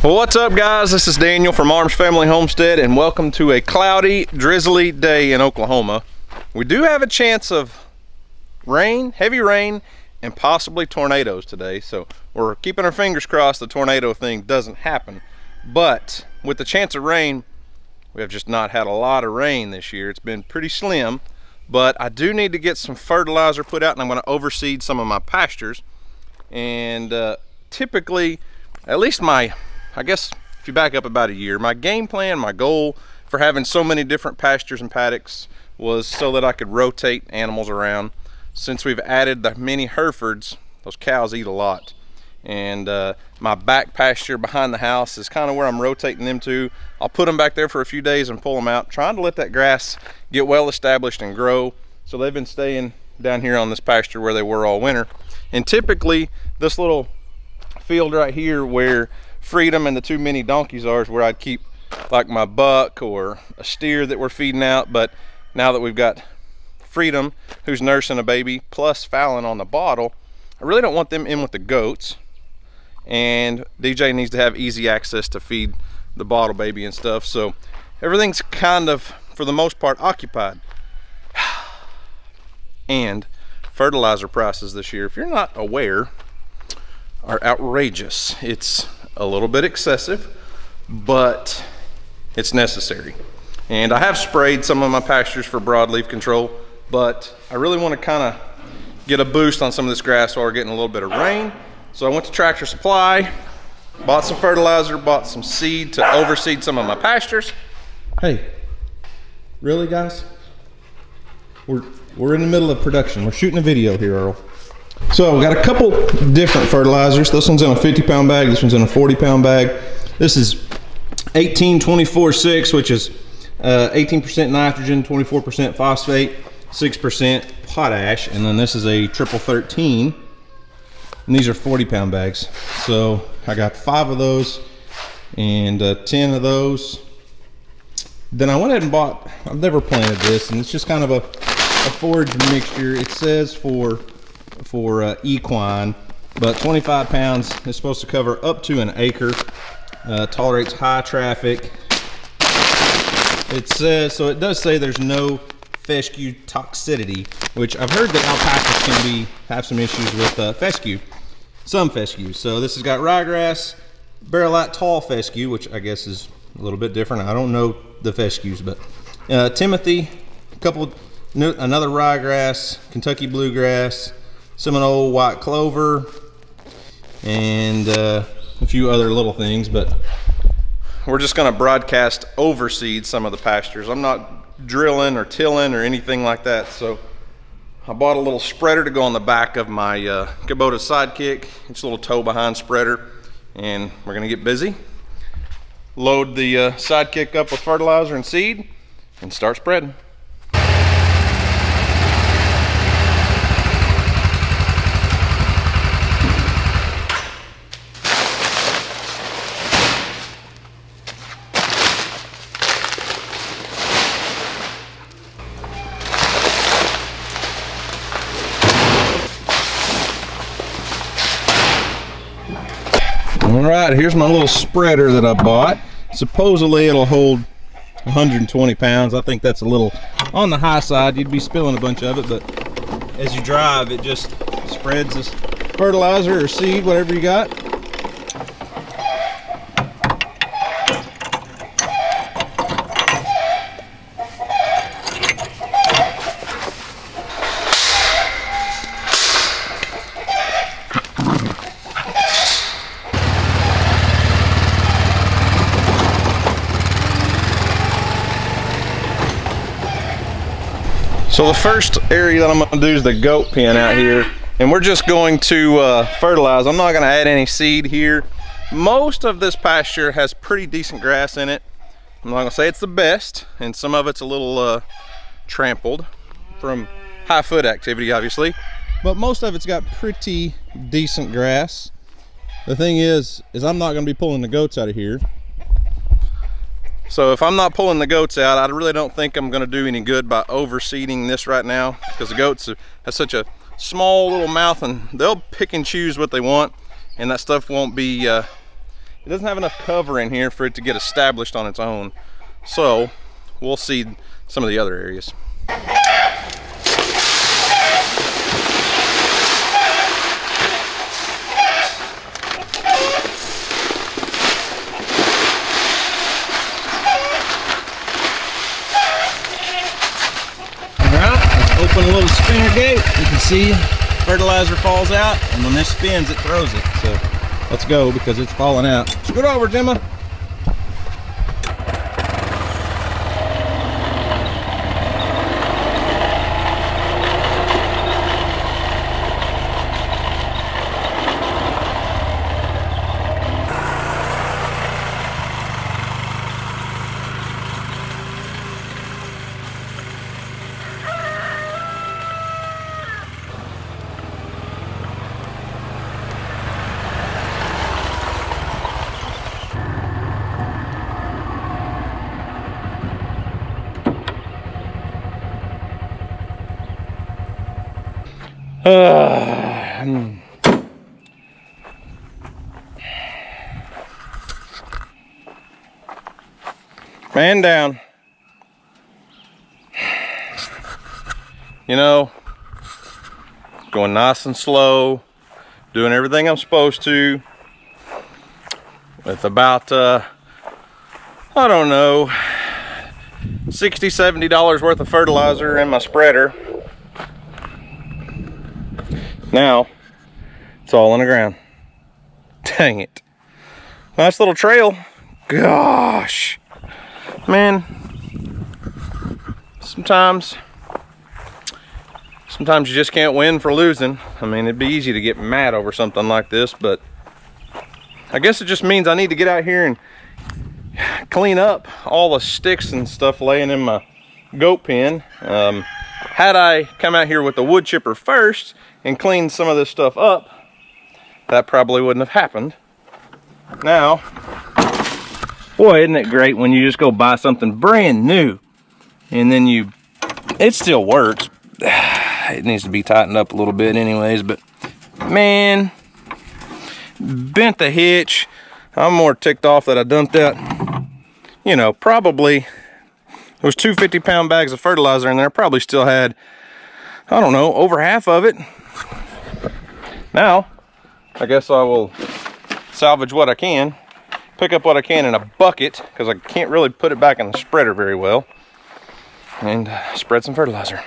Well, what's up, guys? This is Daniel from Arms Family Homestead, and welcome to a cloudy, drizzly day in Oklahoma. We do have a chance of rain, heavy rain, and possibly tornadoes today, so we're keeping our fingers crossed the tornado thing doesn't happen. But with the chance of rain, we have just not had a lot of rain this year. It's been pretty slim, but I do need to get some fertilizer put out, and I'm going to overseed some of my pastures. And typically, at least I guess if you back up about a year, my game plan, my goal for having so many different pastures and paddocks was so that I could rotate animals around. Since we've added the mini Herefords, those cows eat a lot. And my back pasture behind the house is kind of where I'm rotating them to. I'll put them back there for a few days and pull them out, trying to let that grass get well established and grow. So they've been staying down here on this pasture where they were all winter. And typically this little field right here where Freedom and the two mini donkeys are is where I'd keep like my buck or a steer that we're feeding out. But now that we've got Freedom, who's nursing a baby, plus Fallon on the bottle, I really don't want them in with the goats. And DJ needs to have easy access to feed the bottle baby and stuff. So everything's kind of, for the most part, occupied. And fertilizer prices this year, if you're not aware, are outrageous. It's a little bit excessive, but it's necessary. And I have sprayed some of my pastures for broadleaf control, but I really want to kind of get a boost on some of this grass while we're getting a little bit of rain. So I went to Tractor Supply, bought some fertilizer, bought some seed to overseed some of my pastures. Hey, really, guys? We're in the middle of production. We're shooting a video here, Earl. So we got a couple different fertilizers. This one's in a 50-pound bag. This one's in a 40-pound bag. This is 18-24-6, which is 18% nitrogen, 24% phosphate, 6% potash, and then this is a 13-13, and these are 40-pound bags. So I got 5 of those and 10 of those. Then I went ahead and bought, I've never planted this, and it's just kind of a forage mixture. It says for equine, but 25 pounds is supposed to cover up to an acre. Tolerates high traffic. It says, so it does say there's no fescue toxicity, which I've heard that alpacas can have some issues with fescue, some fescue. So this has got ryegrass, barrelite tall fescue, which I guess is a little bit different. I don't know the fescues, but Timothy, another ryegrass, Kentucky bluegrass, Seminole white clover, and a few other little things. But we're just going to broadcast overseed some of the pastures. I'm not drilling or tilling or anything like that. So I bought a little spreader to go on the back of my Kubota Sidekick. It's a little tow behind spreader, and we're going to get busy. Load the Sidekick up with fertilizer and seed and start spreading. All right, here's my little spreader that I bought. Supposedly it'll hold 120 pounds. I think that's a little on the high side. You'd be spilling a bunch of it, but as you drive, it just spreads this fertilizer or seed, whatever you got. So the first area that I'm going to do is the goat pen out here, and we're just going to fertilize. I'm not going to add any seed here. Most of this pasture has pretty decent grass in it. I'm not going to say it's the best, and some of it's a little trampled from high foot activity, obviously, but most of it's got pretty decent grass. The thing is I'm not going to be pulling the goats out of here. So if I'm not pulling the goats out, I really don't think I'm going to do any good by overseeding this right now, because the goats have such a small little mouth and they'll pick and choose what they want, and that stuff won't be it doesn't have enough cover in here for it to get established on its own. So we'll seed some of the other areas. Open a little spinner gate. You can see fertilizer falls out, and when this spins, it throws it. So let's go because it's falling out. Scoot over, Gemma. Man down. You know, going nice and slow, doing everything I'm supposed to, with about I don't know, $60–70 worth of fertilizer in my spreader. Now it's all on the ground. Dang it. Nice little trail. Gosh, man, sometimes you just can't win for losing. I mean, it'd be easy to get mad over something like this, but I guess it just means I need to get out here and clean up all the sticks and stuff laying in my goat pen. Had I come out here with the wood chipper first and cleaned some of this stuff up, that probably wouldn't have happened. Now, boy, isn't it great when you just go buy something brand new and then it still works. It needs to be tightened up a little bit anyways, but man, bent the hitch. I'm more ticked off that I dumped that, you know, probably there was 2 50-pound bags of fertilizer in there. Probably still had, I don't know, over half of it. Now, I guess I will salvage what I can, pick up what I can in a bucket, because I can't really put it back in the spreader very well, and spread some fertilizer.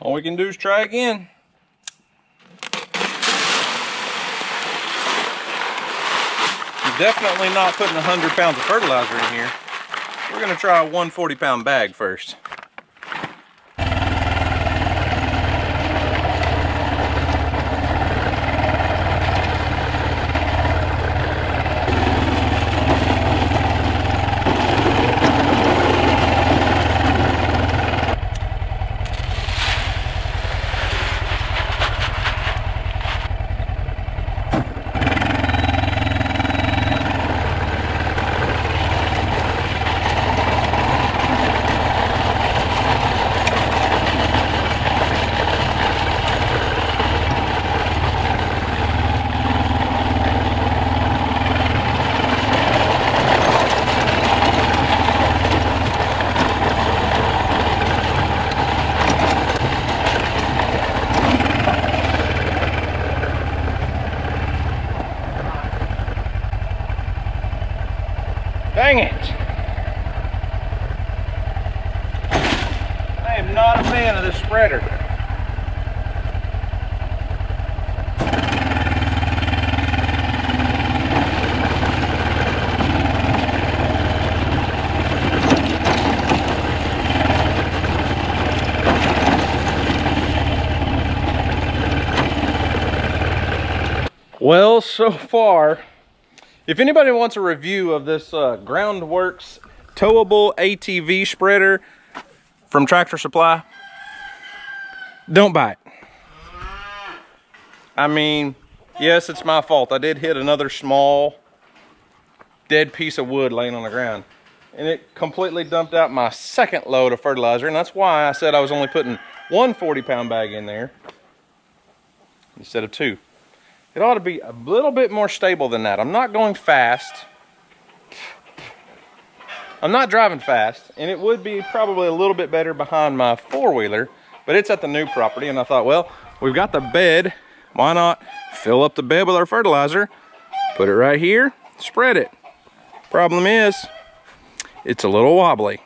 All we can do is try again. I'm definitely not putting 100 pounds of fertilizer in here. We're gonna try a 140-pound bag first. Dang it! I am not a fan of this spreader. Well, so far, if anybody wants a review of this Groundworks towable ATV spreader from Tractor Supply, Don't bite. I mean, yes, it's my fault. I did hit another small dead piece of wood laying on the ground, and it completely dumped out my second load of fertilizer, and that's why I said I was only putting one 40-pound bag in there instead of two. It ought to be a little bit more stable than that. I'm not going fast. I'm not driving fast, and it would be probably a little bit better behind my four-wheeler, but it's at the new property, and I thought, well, we've got the bed. Why not fill up the bed with our fertilizer, put it right here, spread it. Problem is, it's a little wobbly.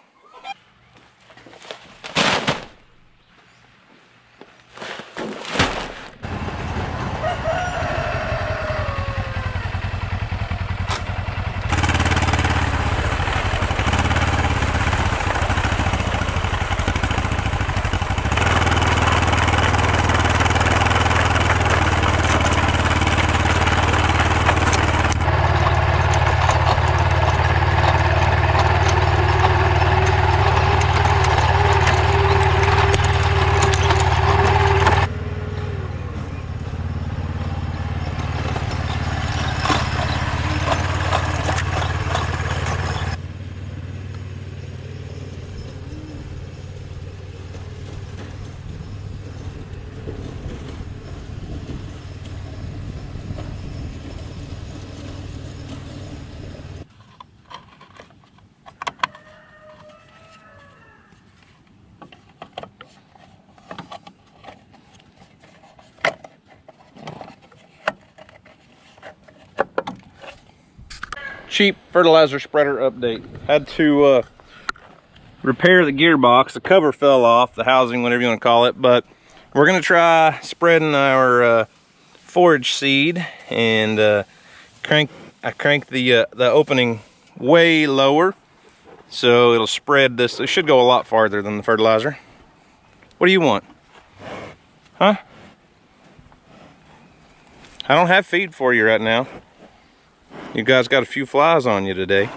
Cheap fertilizer spreader update. Had to repair the gearbox. The cover fell off, the housing, whatever you want to call it, but we're gonna try spreading our forage seed, and I cranked the opening way lower so it'll spread this. It should go a lot farther than the fertilizer. What do you want? Huh? I don't have feed for you right now. You guys got a few flies on you today.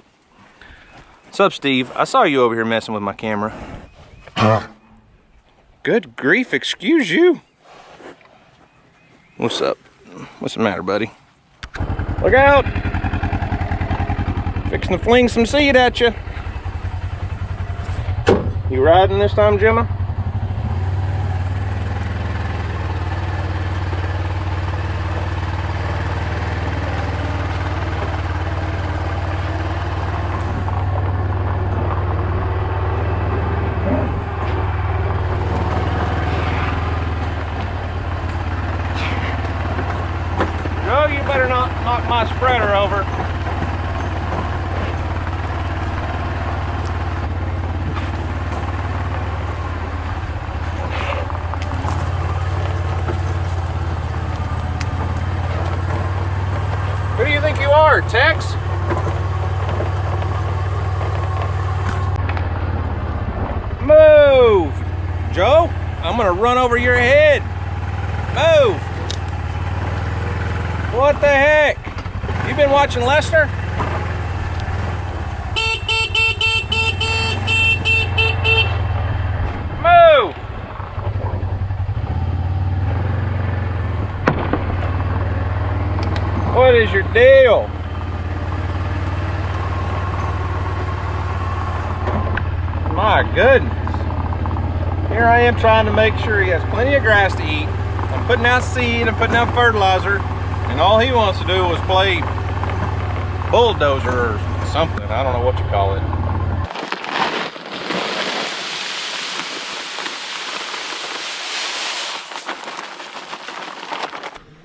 What's up, Steve? I saw you over here messing with my camera. Good grief, excuse you. What's up? What's the matter, buddy? Look out! Fixing to fling some seed at you. You riding this time, Gemma? You better not knock my spreader over. Who do you think you are, Tex? Move! Joe, I'm gonna run over your head. Move! What the heck? You been watching Lester? Move! What is your deal? My goodness. Here I am trying to make sure he has plenty of grass to eat. I'm putting out seed, I'm putting out fertilizer. And all he wants to do is play bulldozer or something. I don't know what you call it.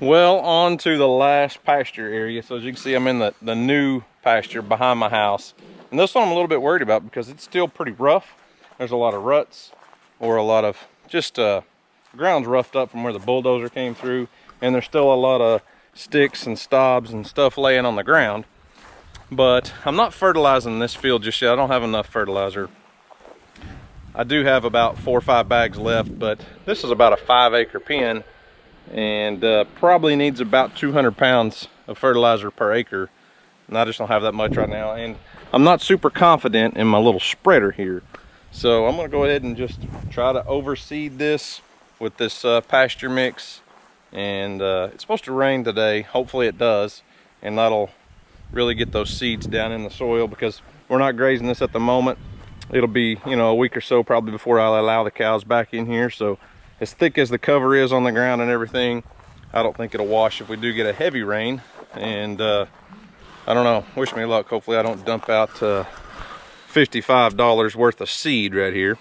Well, on to the last pasture area. So as you can see, I'm in the new pasture behind my house. And this one I'm a little bit worried about because it's still pretty rough. There's a lot of ruts, or a lot of just the ground's roughed up from where the bulldozer came through. And there's still a lot of sticks and stobs and stuff laying on the ground. But I'm not fertilizing this field just yet. I don't have enough fertilizer. I do have about 4 or 5 bags left, but this is about a 5-acre pen, and probably needs about 200 pounds of fertilizer per acre, and I just don't have that much right now. And I'm not super confident in my little spreader here, so I'm going to go ahead and just try to overseed this with this pasture mix, and it's supposed to rain today. Hopefully it does, and that'll really get those seeds down in the soil, because we're not grazing this at the moment. It'll be, you know, a week or so probably before I allow the cows back in here. So as thick as the cover is on the ground and everything, I don't think it'll wash if we do get a heavy rain. And I don't know, wish me luck. Hopefully I don't dump out $55 worth of seed right here.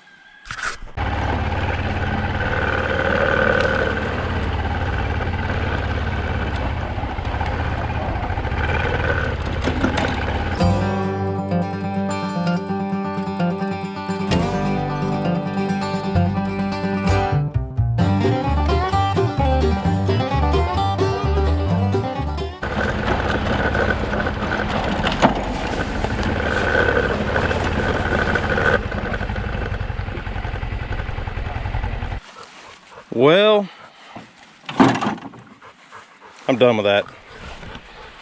Well, I'm done with that.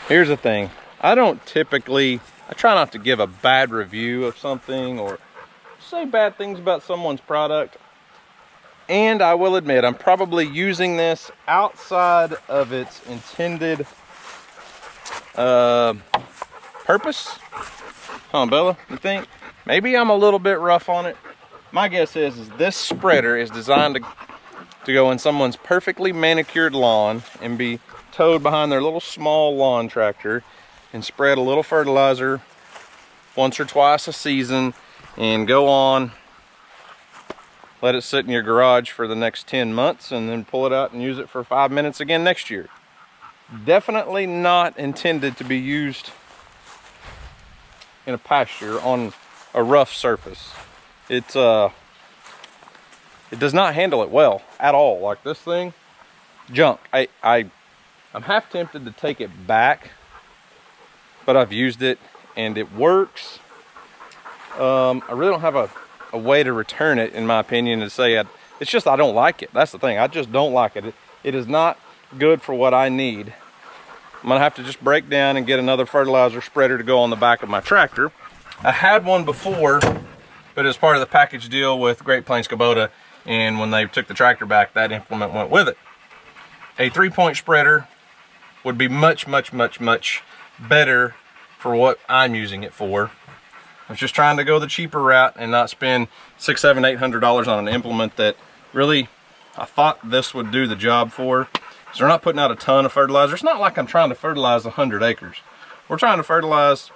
Here's the thing. I try not to give a bad review of something or say bad things about someone's product. And I will admit, I'm probably using this outside of its intended purpose. Huh, Bella, you think? Maybe I'm a little bit rough on it. My guess is this spreader is designed to go in someone's perfectly manicured lawn and be towed behind their little small lawn tractor and spread a little fertilizer once or twice a season and go on, let it sit in your garage for the next 10 months and then pull it out and use it for 5 minutes again next year. Definitely not intended to be used in a pasture on a rough surface. It does not handle it well at all. Like this thing, junk. I'm half tempted to take it back, but I've used it and it works. I really don't have a way to return it, in my opinion, to say it's just I don't like it. That's the thing. I just don't like it. It is not good for what I need. I'm gonna have to just break down and get another fertilizer spreader to go on the back of my tractor. I had one before, but as part of the package deal with Great Plains Kubota, and when they took the tractor back, that implement went with it. A 3-point spreader would be much, much, much, much better for what I'm using it for. I was just trying to go the cheaper route and not spend $600, $700, $800 on an implement that really I thought this would do the job for. So we're not putting out a ton of fertilizer. It's not like I'm trying to fertilize 100 acres. We're trying to fertilize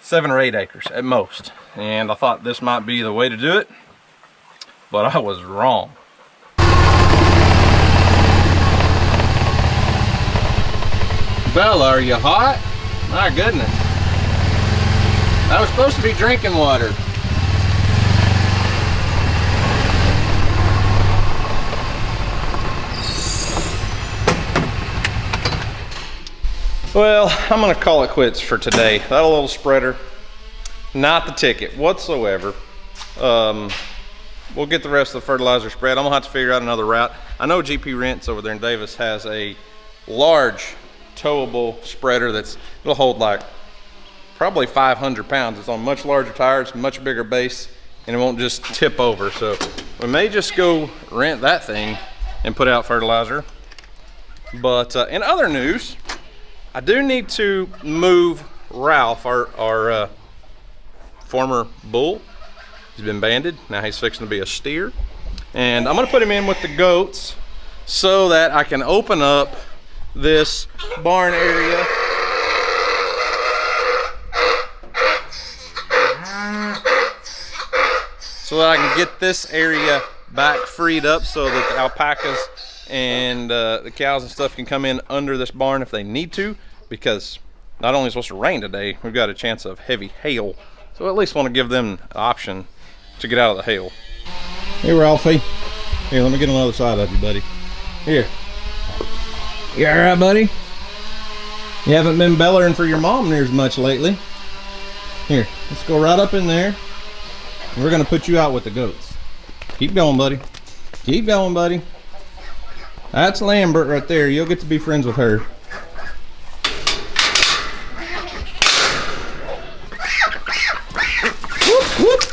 7 or 8 acres at most. And I thought this might be the way to do it, but I was wrong. Bella, are you hot? My goodness. That was supposed to be drinking water. Well, I'm gonna call it quits for today. That little spreader, not the ticket whatsoever. We'll get the rest of the fertilizer spread. I'm gonna have to figure out another route. I know GP Rents over there in Davis has a large towable spreader it'll hold like probably 500 pounds. It's on much larger tires, much bigger base, and it won't just tip over. So we may just go rent that thing and put out fertilizer. But in other news, I do need to move Ralph, our former bull. He's been banded. Now he's fixing to be a steer. And I'm gonna put him in with the goats so that I can open up this barn area. So that I can get this area back freed up so that the alpacas and the cows and stuff can come in under this barn if they need to, because not only is it supposed to rain today, we've got a chance of heavy hail. So I at least want to give them the option to get out of the hail. Hey Ralphie, here, let me get on the other side of you, buddy. Here. You all right, buddy? You haven't been bellering for your mom near as much lately. Here, let's go right up in there. We're gonna put you out with the goats. Keep going, buddy. Keep going, buddy. That's Lambert right there. You'll get to be friends with her. Whoop, whoop.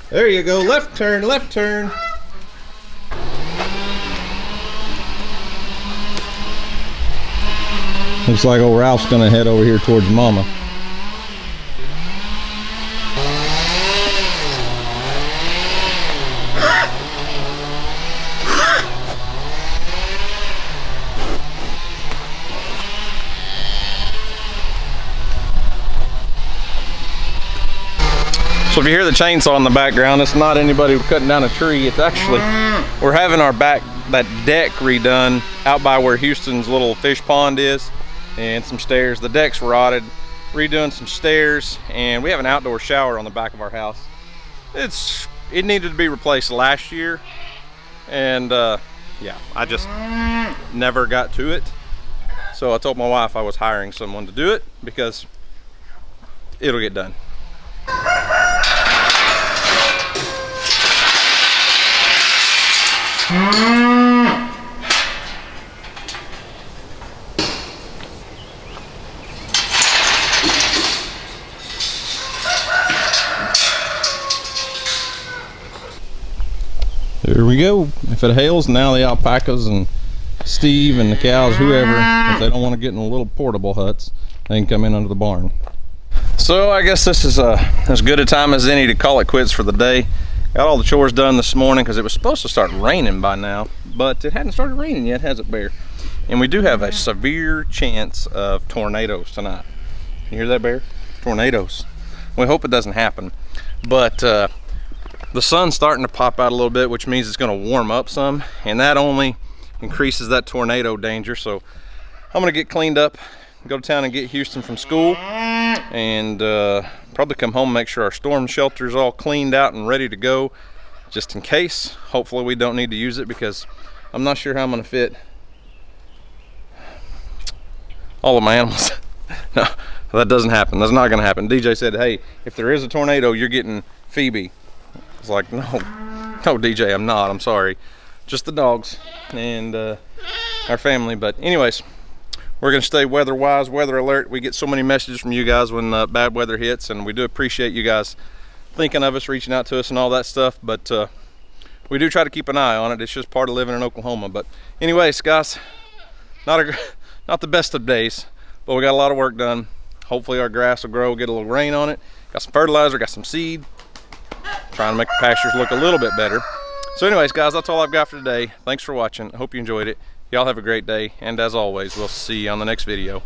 There you go. Left turn, left turn. Looks like old Ralph's gonna head over here towards Mama. So if you hear the chainsaw in the background, it's not anybody cutting down a tree. It's actually, we're having that deck redone out by where Houston's little fish pond is, and some stairs. The deck's rotted, redoing some stairs, and we have an outdoor shower on the back of our house. It needed to be replaced last year, and yeah, I just never got to it. So I told my wife I was hiring someone to do it because it'll get done. There we go. If it hails, now the alpacas and Steve and the cows, whoever, if they don't want to get in the little portable huts, they can come in under the barn. So I guess this is as good a time as any to call it quits for the day. Got all the chores done this morning because it was supposed to start raining by now, but it hadn't started raining yet, has it, Bear? And we do have a severe chance of tornadoes tonight. You hear that, Bear? Tornadoes. We hope it doesn't happen, but the sun's starting to pop out a little bit, which means it's going to warm up some, and that only increases that tornado danger. So I'm going to get cleaned up, go to town and get Houston from school, and probably come home and make sure our storm shelter is all cleaned out and ready to go, just in case. Hopefully we don't need to use it, because I'm not sure how I'm going to fit all of my animals. No, that doesn't happen. That's not going to happen. DJ said, hey, if there is a tornado, you're getting Phoebe. I was like, no, DJ, I'm not. I'm sorry. Just the dogs and our family. But anyways, we're going to stay weather-wise, weather alert. We get so many messages from you guys when bad weather hits, and we do appreciate you guys thinking of us, reaching out to us and all that stuff. But we do try to keep an eye on it. It's just part of living in Oklahoma. But anyways, guys, not the best of days, but we got a lot of work done. Hopefully our grass will grow, get a little rain on it. Got some fertilizer, got some seed. Trying to make the pastures look a little bit better. So anyways, guys, that's all I've got for today. Thanks for watching. I hope you enjoyed it. Y'all have a great day, and as always, we'll see you on the next video.